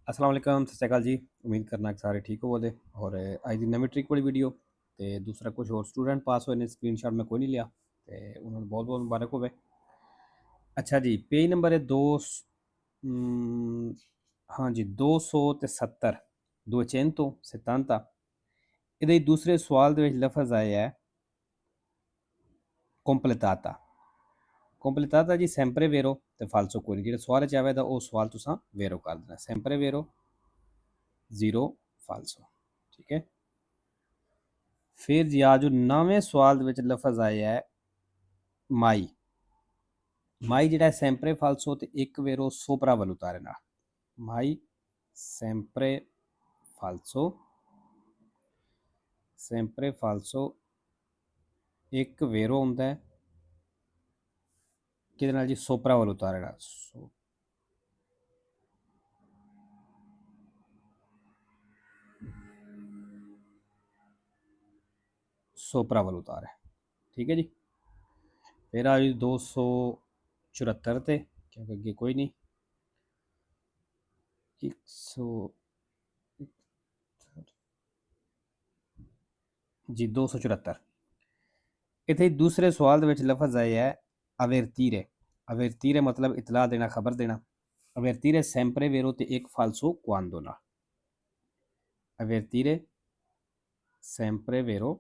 अस्सलाम वालेकुम सत श्री अकाल जी। उम्मीद करना कि सारे ठीक होवो दे और अज दी नवीं ट्रिक वाली वीडियो ते दूसरा कुछ होर स्टूडेंट पास होए ने स्क्रीनशॉट मैं कोई नहीं लिया ते उन्होंने बहुत बहुत मुबारक होवे। अच्छा जी, पेज नंबर है हाँ जी 270 200 70 ਇਹਦੇ दूसरे सवाल ਦੇ ਵਿੱਚ ਲਫ਼ਜ਼ ਆਇਆ ਹੈ ਕੰਪਲੀਟਾਤਾ ਕੰਪਲੀਟਾਤਾ जी sempre vero ਤੇ falso ਕੋਈ ਨਹੀਂ। ਜਿਹੜਾ ਸਵਾਲ ਚ ਆਵੇਗਾ ਉਹ ਸਵਾਲ ਤੁਸੀਂ ਵੇਰੋ ਕਰ ਦੇਣਾ sempre vero zero falso। ठीक है। फिर जी आज नवें सवाल ਦੇ ਵਿੱਚ ਲਫ਼ਜ਼ ਆਇਆ ਹੈ ਮਾਈ ਮਾਈ ਜਿਹੜਾ ਸੈਂਪਰੇ ਫਾਲਸੋ ਤੇ ਇੱਕ ਵੇਰੋ ਸੋਪਰਾ ਵੱਲ ਉਤਾਰੇ ਨਾਲ ਮਾਈ ਸੈਂਪਰੇ ਫਾਲਸੋ ਇੱਕ ਵੇਰੋ ਹੁੰਦਾ ਹੈ ਕਿਹਦੇ ਨਾਲ ਜੀ ਸੋਪਰਾ ਵੱਲ ਉਤਾਰੇ ਨਾਲ ਸੋਪਰਾ ਵੱਲ ਉਤਾਰੇ। ठीक है जी। फिर आज 274 ਤੇ ਕਿਉਂਕਿ ਅੱਗੇ ਕੋਈ ਨਹੀਂ 100 ਜੀ 274 ਇੱਥੇ ਦੂਸਰੇ ਸਵਾਲ ਦੇ ਵਿੱਚ ਲਫ਼ਜ਼ ਆਇਆ ਹੈ ਅਵੇਰਤੀਰੇ। ਅਵੇਰਤੀਰੇ ਮਤਲਬ ਇਤਲਾਹ ਦੇਣਾ, ਖਬਰ ਦੇਣਾ। ਅਵੇਰਤੀਰੇ ਸੈਂਪਰੇ ਵੇਰੋ ਤੇ ਇੱਕ ਫਾਲਸੋ ਕੁਆਂਦੋ ਨਾਲ ਅਵੇਰਤੀਰੇ ਸੈਂਪਰੇ ਵੇਰੋ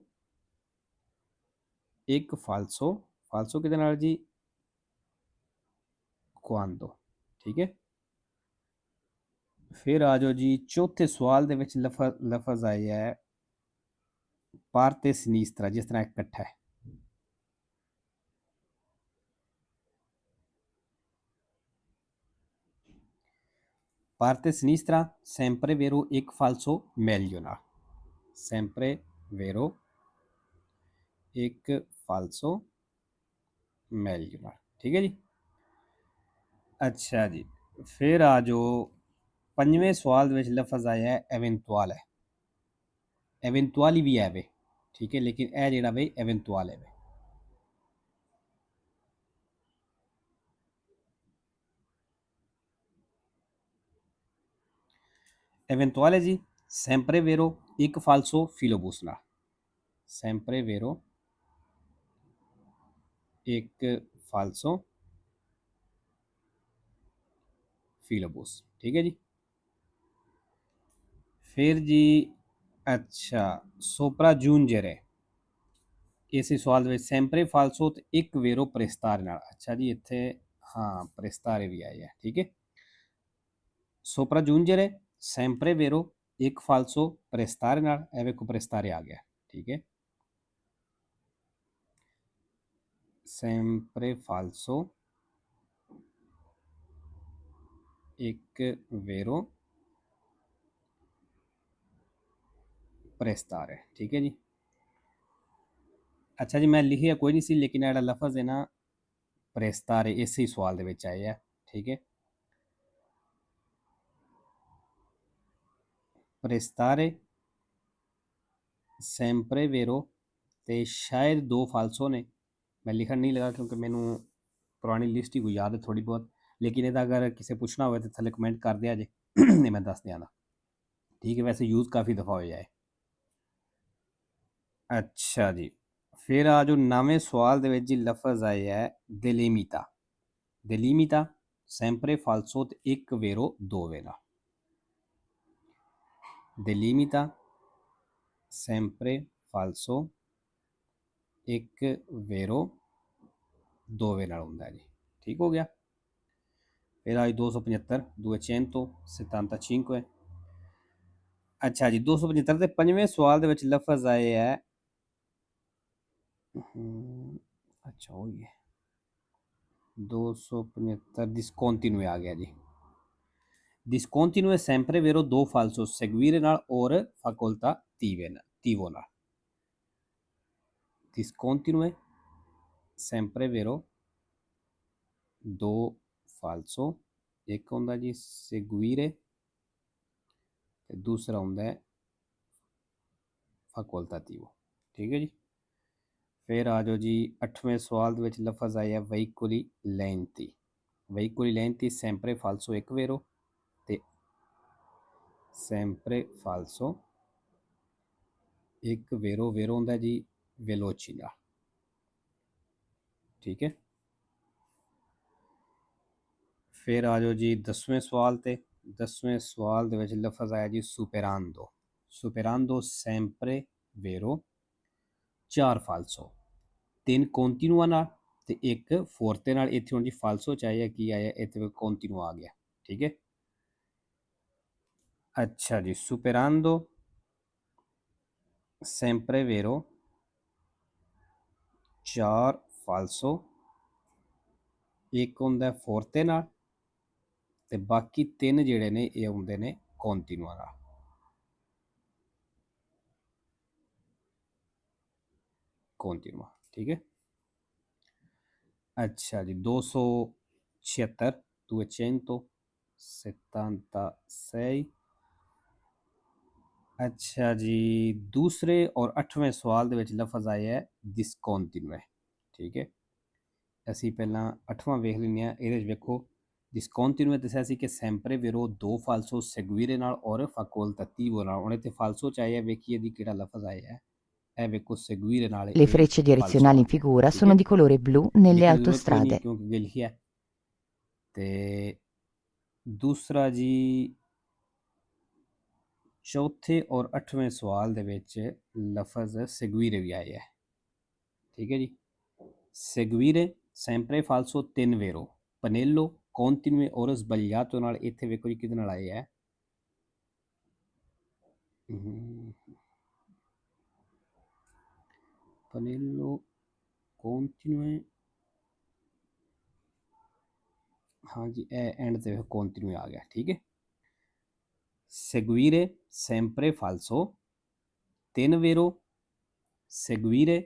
ਇੱਕ ਫਾਲਸੋ ਫਾਲਸੋ ਕਿਹਦੇ ਨਾਲ ਜੀ ਕੁਆਂਦੋ। ਠੀਕ ਹੈ। ਫਿਰ ਆ ਜਾਓ ਜੀ ਚੌਥੇ ਸਵਾਲ ਦੇ ਵਿੱਚ ਲਫ਼ਜ਼ ਆਇਆ ਹੈ ਪਾਰਤੇ ਸਿਨੀਸਤਰਾ, ਜਿਸ ਤਰ੍ਹਾਂ ਇਕੱਠਾ ਹੈ। parte sinistra sempre vero एक falso meglio ना sempre vero एक falso meglio ना। ठीक है जी। अच्छा जी, फिर आ जो पंजवें सवाल ਵਿੱਚ ਲਫ਼ਜ਼ ਆਇਆ ਹੈ ਐਵੈਂਟੁਅਲ ਹੈ। ਐਵੈਂਟੁਅਲੀ ਵੀ ਹੈ ਵੇ। ठीक है, लेकिन ਇਹ ਜਿਹੜਾ ਵੇ ਐਵੈਂਟੁਅਲ ਹੈ ਵੇ। एवेंटुअले जी sempre vero एक falso filobus ना sempre vero एक falso filobus। ठीक है जी। फिर जी अच्छा सोपरा जूनजरे इस सवाल में sempre falso तो एक वेरो प्रेस्तारे नाल। अच्छा जी इत्थे हाँ प्रेस्तारे भी आए है। ठीक है। सोपरा जूनजरे sempre vero एक falso प्रेस्तारे नाल ए वेखो प्रेस्तारे आ गया। ठीक है। sempre falso एक वेरो प्रेस्तारे। ठीक है जी। अच्छा जी मैं लिखिया कोई नहीं सी, लेकिन ਜਿਹੜਾ ਲਫ਼ਜ਼ ਹੈ ਨਾ ਪ੍ਰੈਸਤਾਰੇ ਇਸੇ ਹੀ ਸਵਾਲ ਦੇ ਵਿੱਚ ਆਇਆ ਹੈ। ठीक है। ਪ੍ਰੈਸਤਾਰੇ sempre vero ਤੇ ਸ਼ਾਇਦ ਦੋ ਫਾਲਸੋ ਨੇ। मैं लिखण नहीं लगा क्योंकि मैनू पुरानी लिस्ट ही कोई याद है थोड़ी बहुत, लेकिन ਇਹਦਾ अगर किसी पूछना होवे तो थले कमेंट कर दिया जे नहीं मैं दस दिया। ठीक है, वैसे यूज़ काफ़ी दफ़ा हो जाए। अच्छा जी, फिर आ जो नवें सवाल ਦੇ ਵਿੱਚ ਜੀ ਲਫ਼ਜ਼ ਆਇਆ ਹੈ delimita। delimita sempre falso ਤੇ ਇੱਕ ਵੇਰੋ ਦੋ ਵੇਲਾ। delimita sempre falso ਇੱਕ ਵੇਰੋ ਦੋ ਵੇ ਨਾਲ ਹੁੰਦਾ ਜੀ। ठीक हो गया। फिर आज 275 275। अच्छा जी 275 ਦੇ ਪੰਜਵੇਂ ਸਵਾਲ ਦੇ ਵਿੱਚ ਲਫ਼ਜ਼ ਆਏ ਹੈ अच्छा हो गया 275 discontinue आ गया जी। discontinue sempre vero दो falso seguire ਨਾਲ और facoltativo ਨਾਲ। discontinue sempre vero दो falso एक ਹੁੰਦਾ ਜੀ seguire ਤੇ दूसरा ਹੁੰਦਾ है facoltativo। ठीक है जी। फिर आ जाओ जी 8वें सवाल ਦੇ ਵਿੱਚ ਲਫ਼ਜ਼ ਆਇਆ veicoli lenti। veicoli lenti sempre falso ਇੱਕ ਵੇਰੋ ਤੇ sempre falso, एक वेरो वेरो ਹੁੰਦਾ ਜੀ वेलोची ਨਾਲ, ठीक है। फिर आ जाओ जी 10वें सवाल ते। 10वें सवाल ਦੇ ਵਿੱਚ ਲਫ਼ਜ਼ ਆਇਆ ਜੀ superando, superando sempre vero, 4 falso, 3 continua ਨਾਲ ਤੇ ਇੱਕ ਫੋਰਤੇ ਨਾਲ। ਇੱਥੇ ਹੁਣ ਜੀ ਫਾਲਸੋ ਚ ਆਇਆ ਕੀ ਆਇਆ, ਇੱਥੇ ਕੰਟੀਨਿਊ ਆ ਗਿਆ, ਠੀਕ ਹੈ। अच्छा जी, superando sempre vero, 4 falso, ਇੱਕ ਹੁੰਦਾ ਫੋਰਤੇ ਨਾਲ ਤੇ ਬਾਕੀ 3 ਜਿਹੜੇ ਨੇ ਇਹ ਹੁੰਦੇ ਨੇ ਕੰਟੀਨਿਊ ਨਾਲ, ਕੰਟੀਨਿਊ, ठीक है। अच्छा जी 276, 276। अच्छा जी, दूसरे और 8वें सवाल ਦੇ ਵਿੱਚ ਲਫ਼ਜ਼ ਆਇਆ ਹੈ discontinue, ਠੀਕ ਹੈ। ਅਸੀਂ ਪਹਿਲਾਂ 8ਵਾਂ ਵੇਖ ਲੈਂਦੇ ਹਾਂ। ਇਹਦੇ ਵਿੱਚ ਵੇਖੋ discontinue ਦੱਸਿਆ ਸੀ ਕਿ sempre vero 2 falso seguire ਨਾਲ ਔਰ facoltativo ਨਾਲ। ਹੁਣ ਇੱਥੇ falso ਚ ਆਇਆ, ਵੇਖੀਏ ਦੀ ਕਿਹੜਾ ਲਫ਼ਜ਼ ਆਇਆ ਹੈ। ਇਹ ਵੇਖੋ seguire ਨਾਲ Le frecce direzionali in figura sono di colore blu nelle autostrade. ਕਿਉਂਕਿ ਇਹ ਲਿਖਿਆ। ਤੇ ਦੂਸਰਾ ਜੀ ਚੌਥੇ ਔਰ 8ਵੇਂ ਸਵਾਲ ਦੇ ਵਿੱਚ ਲਫ਼ਜ਼ seguire ਵੀ ਆਇਆ ਹੈ, ਠੀਕ ਹੈ ਜੀ। seguire sempre falso 3 vero, panello continue ਔਰ sbagliato ਨਾਲ। ਇੱਥੇ ਵੇਖੋ ਜੀ ਕਿਹਦੇ ਨਾਲ ਆਇਆ ਹੈ, panello continue, हाँ जी एंड ਤੇ continue ਆ ਗਿਆ, ठीक है। seguire sempre falso 3 vero, seguire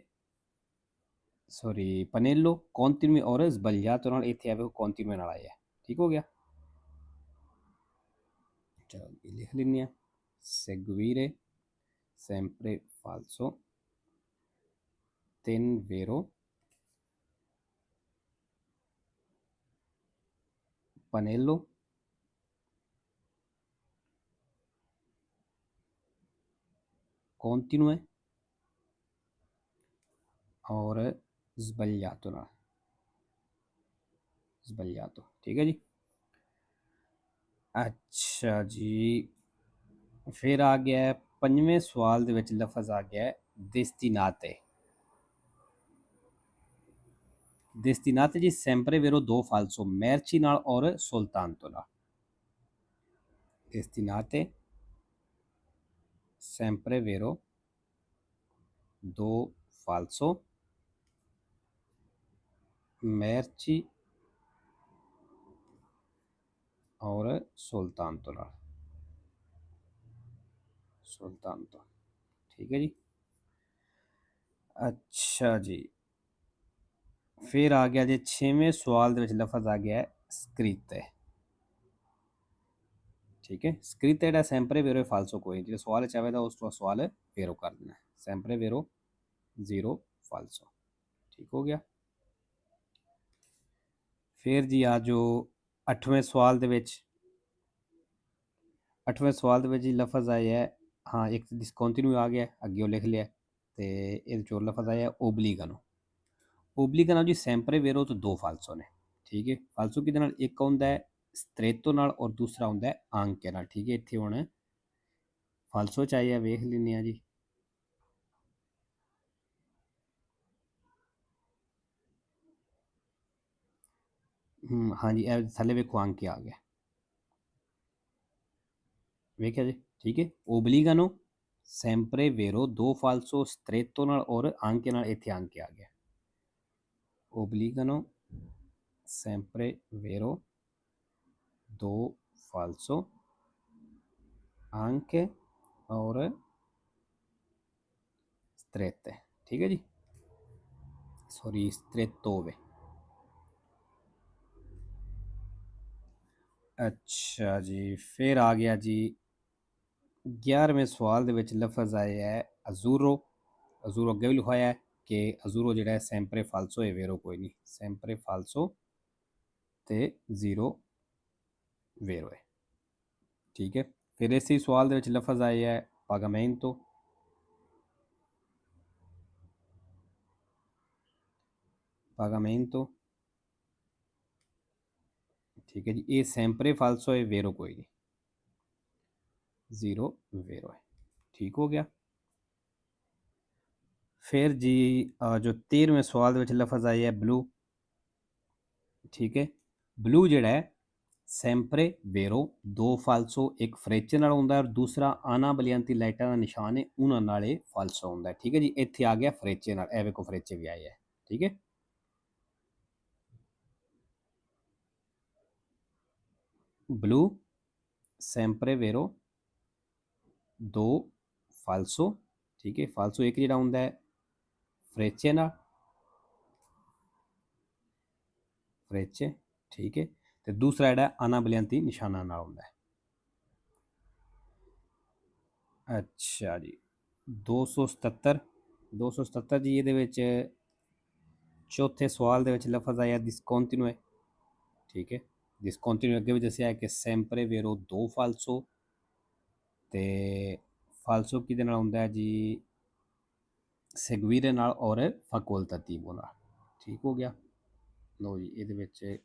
sorry panello continue और sbagliato ਨਾਲ। ਇੱਥੇ ਆਵੇ continue ਨਾਲ ਆਇਆ, ਠੀਕ ਹੋ ਗਿਆ। ਚਲੋ ਇਹ ਲਿਖ ਲੈਂਦੇ ਹਾਂ, seguire sempre falso 3 vero, panello continue और sbagliato ਨਾਲ, sbagliato, ठीक है जी। अच्छा जी, फिर आ गया है 5वें सवाल ਦੇ ਵਿੱਚ ਲਫ਼ਜ਼ ਆ ਗਿਆ ਹੈ destinate। destinate ਜੀ sempre vero 2 falso, merci ਨਾਲ ਔਰ soltanto ਨਾਲ। destinate sempre vero 2 falso, merci और soltanto ਨਾਲ, soltanto, ठीक है जी। अच्छा जी, फिर आ गया जी 6वें सवाल ਦੇ ਵਿੱਚ ਲਫ਼ਜ਼ ਆ ਗਿਆ ਹੈ scritte, ठीक है। scritte ਜਿਹੜਾ sempre vero falso ਕੋਈ ਨਹੀਂ, ਜਿਹੜਾ ਸਵਾਲ ਚ ਆਵੇਗਾ ਉਸ ਤੋਂ ਸਵਾਲ vero ਕਰ ਦੇਣਾ, sempre vero 0 falso, ठीक हो गया। फिर जी आ जो 8वें सवाल ਦੇ ਵਿੱਚ 8वें ਸਵਾਲ ਦੇ ਵਿੱਚ ਜੀ ਲਫ਼ਜ਼ ਆਇਆ ਹੈ, ਹਾਂ ਇੱਕ ਡਿਸਕੰਟੀਨਿਊ ਆ ਗਿਆ, ਅੱਗੇ ਉਹ ਲਿਖ ਲਿਆ ਤੇ ਇਹਦੇ ਚੋਂ ਲਫ਼ਜ਼ ਆਇਆ ਓਬਲੀਗਾਨੋ। ਓਬਲੀਗਾਨੋ ਜੀ ਸੈਂਪਰੇ ਵੇਰੋ ਤੋਂ 2 ਫਾਲਸੋ ਨੇ, ਠੀਕ ਹੈ। ਫਾਲਸੋ ਕਿਹਦੇ ਨਾਲ, ਇੱਕ ਹੁੰਦਾ ਹੈ ਸਟ੍ਰੇਤੋ ਨਾਲ ਔਰ ਦੂਸਰਾ ਹੁੰਦਾ ਹੈ ਆਂਕੇ ਨਾਲ, ਠੀਕ ਹੈ। ਇੱਥੇ ਹੁਣ ਫਾਲਸੋ ਚ ਆਇਆ, ਵੇਖ ਲੈਂਦੇ ਹਾਂ ਜੀ। ਹਾਂਜੀ ਇਹ ਥੱਲੇ ਵੇਖੋ ਆਂਕੇ ਆ ਗਿਆ, ਵੇਖਿਆ ਜੀ, ਠੀਕ ਹੈ। ਓਬਲੀਗਾਨੋ ਸੈਂਪਰੇ ਵੇਰੋ 2 ਫਾਲਸੋ ਸਟ੍ਰੇਤੋ ਨਾਲ ਔਰ ਆਂਕੇ ਨਾਲ, ਇੱਥੇ ਆਂਕੇ ਆ ਗਿਆ। obbligano sempre vero 2 falso anche और strette, ठीक है जी, सॉरी strettove। अच्छा जी, फिर आ गया जी 11वें सवाल ਦੇ ਵਿੱਚ ਲਫ਼ਜ਼ ਆਇਆ ਹੈ ਅਜ਼ੂਰੋ। ਅਜ਼ੂਰੋ ਅੱਗੇ ਵੀ ਲਿਖਵਾਇਆ ਹੈ ਕਿ ਅਜ਼ੂਰੋ ਜਿਹੜਾ ਹੈ ਸੈਂਪਰੇ ਫਾਲਸੋ ਹੈ, ਵੇਰੋ ਕੋਈ ਨਹੀਂ, ਸੈਂਪਰੇ ਫਾਲਸੋ ਤੇ 0 ਵੇਰੋ है, ठीक है। ਫਿਰ ਇਸੇ ਸਵਾਲ ਦੇ ਵਿੱਚ ਲਫ਼ਜ਼ ਆਇਆ ਹੈ ਪਾਗਾਮੈਂਟੋ, ਪਾਗਾਮੈਂਟੋ, ਠੀਕ ਹੈ ਜੀ। ਇਹ ਸੈਂਪਰੇ ਫਾਲਸੋ ਹੈ, वेरो कोई नहीं, 0 वेरो है, ठीक हो गया। फिर जी जो 13वें सवाल ਦੇ ਵਿੱਚ ਲਫ਼ਜ਼ ਆਇਆ ਹੈ ब्लू, ठीक है। ब्लू ਜਿਹੜਾ ਹੈ ਸੈਂਪਰੇ वेरो, 2 ਫਾਲਸੋ, ਇੱਕ ਫਰੇਚੇ ਨਾਲ ਹੁੰਦਾ ਹੈ ਔਰ ਦੂਸਰਾ ਆਨਾ ਬਲੀਅੰਤੀ ਲਾਈਟਾਂ ਦਾ ਨਿਸ਼ਾਨ ਹੈ ਉਹਨਾਂ ਨਾਲ ਇਹ ਫਾਲਸੋ ਹੁੰਦਾ ਹੈ, ਠੀਕ ਹੈ ਜੀ। ਇੱਥੇ ਆ ਗਿਆ ਫਰੇਚੇ ਨਾਲ, ਇਹ ਵੇਖੋ ਫਰੇਚੇ ਵੀ ਆਏ ਹੈ, ਠੀਕ ਹੈ। ब्लू ਸੈਂਪਰੇ वेरो, 2 ਫਾਲਸੋ, ਠੀਕ ਹੈ। ਫਾਲਸੋ ਇੱਕ ਜਿਹੜਾ ਹੁੰਦਾ ਹੈ ਫਰੇਚੇ ਨਾਲ, ਫਰੇਚੇ, ਠੀਕ ਹੈ। ਤੇ ਦੂਸਰਾ ਜਿਹੜਾ ਆਨਾ ਬਲੀਅੰਤੀ ਨਿਸ਼ਾਨਾਂ ਨਾਲ ਹੁੰਦਾ ਹੈ। ਅੱਛਾ ਜੀ 277 ਜੀ, ਇਹਦੇ ਵਿੱਚ ਚੌਥੇ ਸਵਾਲ ਦੇ ਵਿੱਚ ਲਫ਼ਜ਼ ਆਇਆ ਡਿਸਕੰਟੀਨਿਊ ਹੈ, ਠੀਕ ਹੈ। ਡਿਸਕੰਟੀਨਿਊ ਅੱਗੇ ਵੀ ਦੱਸਿਆ ਹੈ ਕਿ ਸੈਂਪਰੇ वेरो 2 ਫਾਲਸੋ, ਤੇ ਫਾਲਸੋ ਕਿਹਦੇ ਨਾਲ ਹੁੰਦਾ ਹੈ ਜੀ ਸੈਗੁਇਰੇ ਨਾਲ ਔਰ ਫੈਕੋਲਟੇਟਿਵੋ ਨਾਲ, ਠੀਕ ਹੋ ਗਿਆ। ਲਓ ਜੀ ਇਹਦੇ ਵਿੱਚ